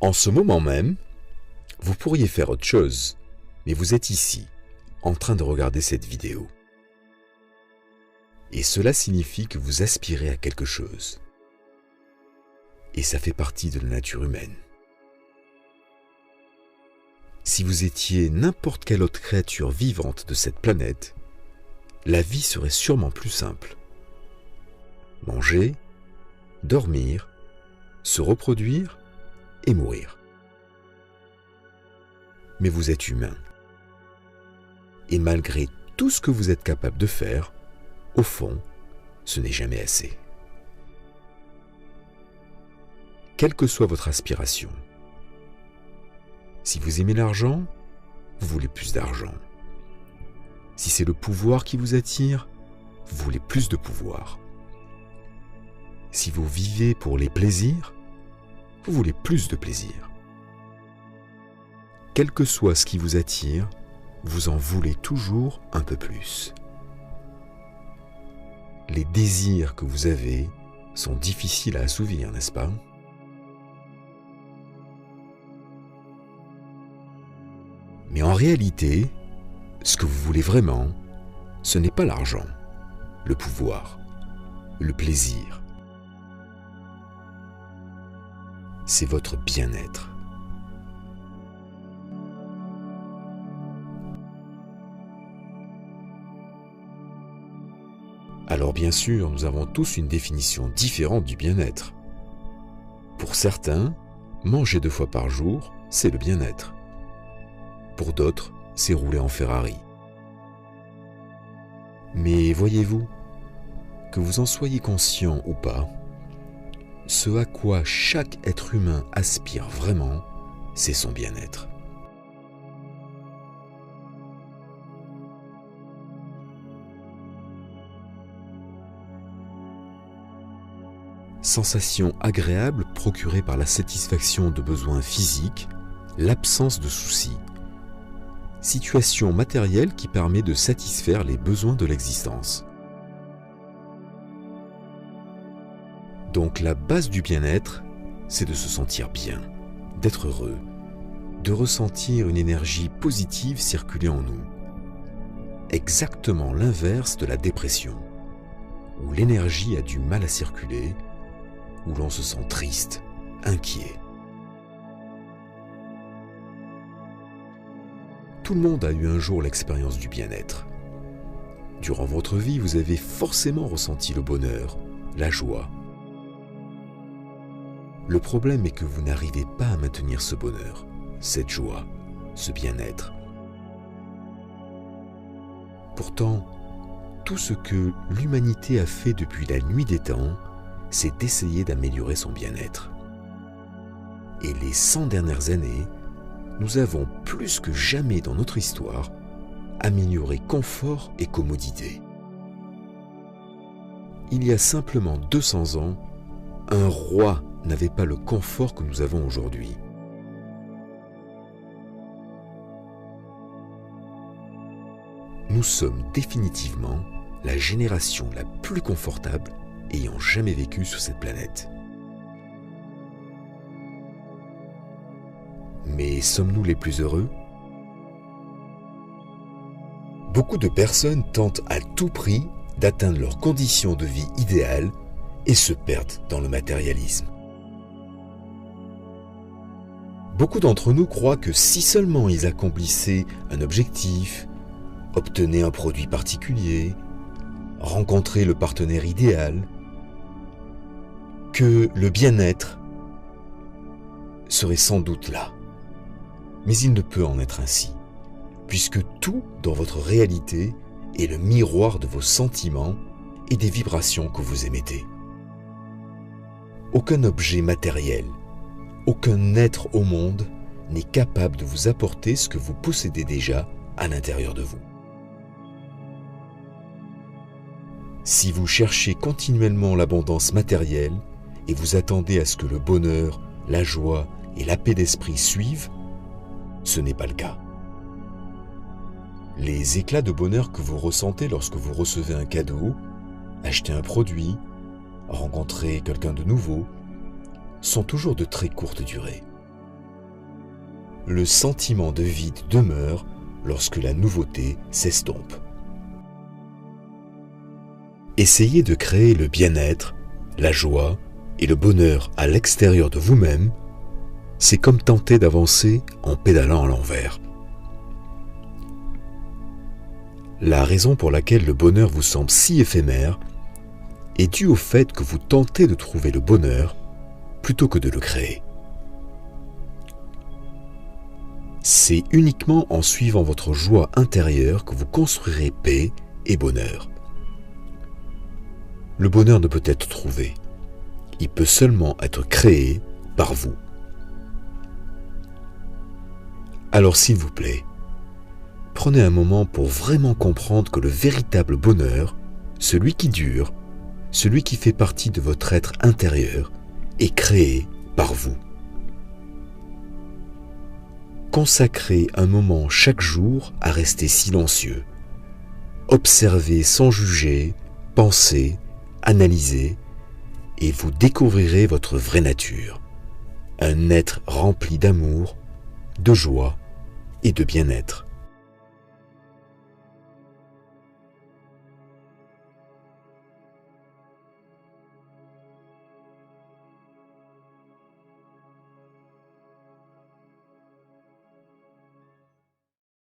En ce moment même, vous pourriez faire autre chose, mais vous êtes ici, en train de regarder cette vidéo. Et cela signifie que vous aspirez à quelque chose. Et ça fait partie de la nature humaine. Si vous étiez n'importe quelle autre créature vivante de cette planète, la vie serait sûrement plus simple. Manger, dormir, se reproduire et mourir. Mais vous êtes humain. Et malgré tout ce que vous êtes capable de faire, au fond, ce n'est jamais assez. Quelle que soit votre aspiration, si vous aimez l'argent, vous voulez plus d'argent. Si c'est le pouvoir qui vous attire, vous voulez plus de pouvoir. Si vous vivez pour les plaisirs, vous voulez plus de plaisir. Quel que soit ce qui vous attire, vous en voulez toujours un peu plus. Les désirs que vous avez sont difficiles à assouvir, n'est-ce pas ? Mais en réalité, ce que vous voulez vraiment, ce n'est pas l'argent, le pouvoir, le plaisir. C'est votre bien-être. Alors bien sûr, nous avons tous une définition différente du bien-être. Pour certains, manger 2 fois par jour, c'est le bien-être. Pour d'autres, c'est rouler en Ferrari. Mais voyez-vous, que vous en soyez conscient ou pas, ce à quoi chaque être humain aspire vraiment, c'est son bien-être. Sensation agréable procurée par la satisfaction de besoins physiques, l'absence de soucis. Situation matérielle qui permet de satisfaire les besoins de l'existence. Donc la base du bien-être, c'est de se sentir bien, d'être heureux, de ressentir une énergie positive circuler en nous. Exactement l'inverse de la dépression, où l'énergie a du mal à circuler, où l'on se sent triste, inquiet. Tout le monde a eu un jour l'expérience du bien-être. Durant votre vie, vous avez forcément ressenti le bonheur, la joie. Le problème est que vous n'arrivez pas à maintenir ce bonheur, cette joie, ce bien-être. Pourtant, tout ce que l'humanité a fait depuis la nuit des temps, c'est d'essayer d'améliorer son bien-être. Et les 100 dernières années, nous avons plus que jamais dans notre histoire amélioré confort et commodité. Il y a simplement 200 ans, un roi n'avait pas le confort que nous avons aujourd'hui. Nous sommes définitivement la génération la plus confortable ayant jamais vécu sur cette planète. Mais sommes-nous les plus heureux ? Beaucoup de personnes tentent à tout prix d'atteindre leurs conditions de vie idéales et se perdent dans le matérialisme. Beaucoup d'entre nous croient que si seulement ils accomplissaient un objectif, obtenaient un produit particulier, rencontraient le partenaire idéal, que le bien-être serait sans doute là. Mais il ne peut en être ainsi, puisque tout dans votre réalité est le miroir de vos sentiments et des vibrations que vous émettez. Aucun objet matériel, aucun être au monde n'est capable de vous apporter ce que vous possédez déjà à l'intérieur de vous. Si vous cherchez continuellement l'abondance matérielle et vous attendez à ce que le bonheur, la joie et la paix d'esprit suivent, ce n'est pas le cas. Les éclats de bonheur que vous ressentez lorsque vous recevez un cadeau, achetez un produit, rencontrez quelqu'un de nouveau, sont toujours de très courte durée. le sentiment de vide demeure lorsque la nouveauté s'estompe. Essayez de créer le bien-être, la joie et le bonheur à l'extérieur de vous-même, c'est comme tenter d'avancer en pédalant à l'envers. La raison pour laquelle le bonheur vous semble si éphémère est due au fait que vous tentez de trouver le bonheur plutôt que de le créer. C'est uniquement en suivant votre joie intérieure que vous construirez paix et bonheur. Le bonheur ne peut être trouvé, il peut seulement être créé par vous. Alors s'il vous plaît, prenez un moment pour vraiment comprendre que le véritable bonheur, celui qui dure, celui qui fait partie de votre être intérieur, est créé par vous. Consacrez un moment chaque jour à rester silencieux. Observez sans juger, pensez, analysez, et vous découvrirez votre vraie nature. Un être rempli d'amour, de joie et de bien-être.